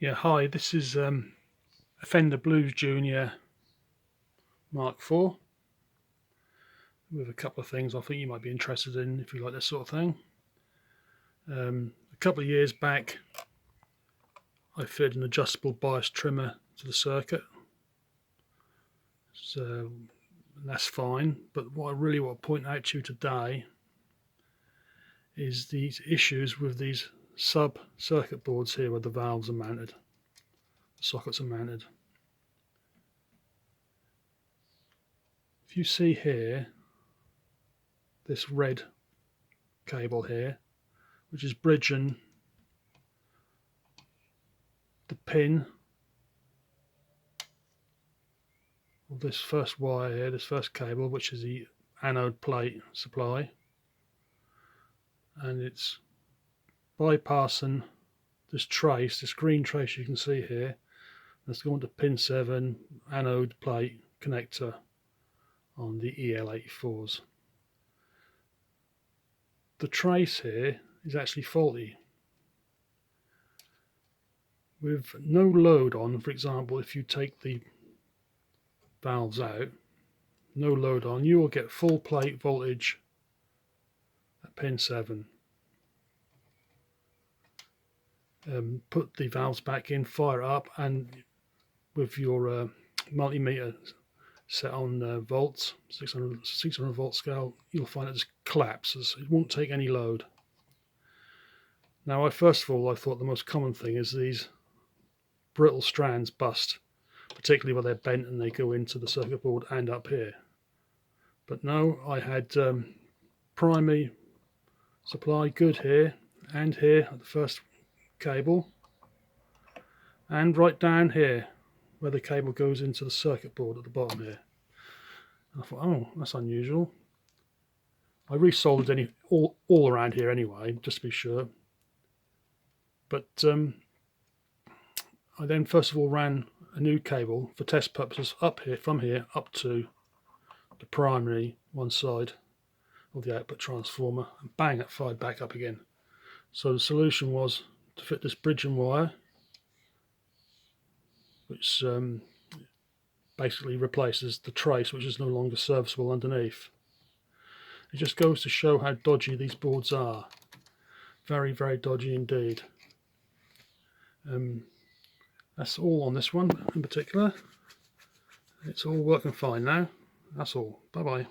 Yeah, hi, this is a Fender Blues Junior Mark IV with a couple of things I think you might be interested in if you like this sort of thing. A couple of years back I fitted an adjustable bias trimmer to the circuit, so that's fine, but what I really want to point out to you today is these issues with these sub circuit boards here where the valves are mounted, the sockets are mounted. If you see here this red cable here, which is bridging the pin of this first wire here, this first cable, which is the anode plate supply, and it's bypassing this trace, this green trace you can see here. That's going to pin 7 anode plate connector on the EL84s. The trace here is actually faulty. With no load on, for example, if you take the valves out, no load on, you will get full plate voltage at pin 7. Put the valves back in, fire up, and with your multimeter set on volts, 600 volt scale, you'll find it just collapses. It won't take any load. Now, first of all, I thought the most common thing is these brittle strands bust, particularly where they're bent and they go into the circuit board and up here. But no, I had primary supply good here and here at the first cable, and right down here where the cable goes into the circuit board at the bottom here. I thought, oh, that's unusual. I resoldered all around here anyway, just to be sure. But I then first of all ran a new cable for test purposes up here, from here up to the primary one side of the output transformer, and bang, it fired back up again. So the solution was to fit this bridging wire, which basically replaces the trace, which is no longer serviceable underneath. It just goes to show how dodgy these boards are. Very, very dodgy indeed. That's all on this one in particular. It's all working fine now. That's all. Bye bye.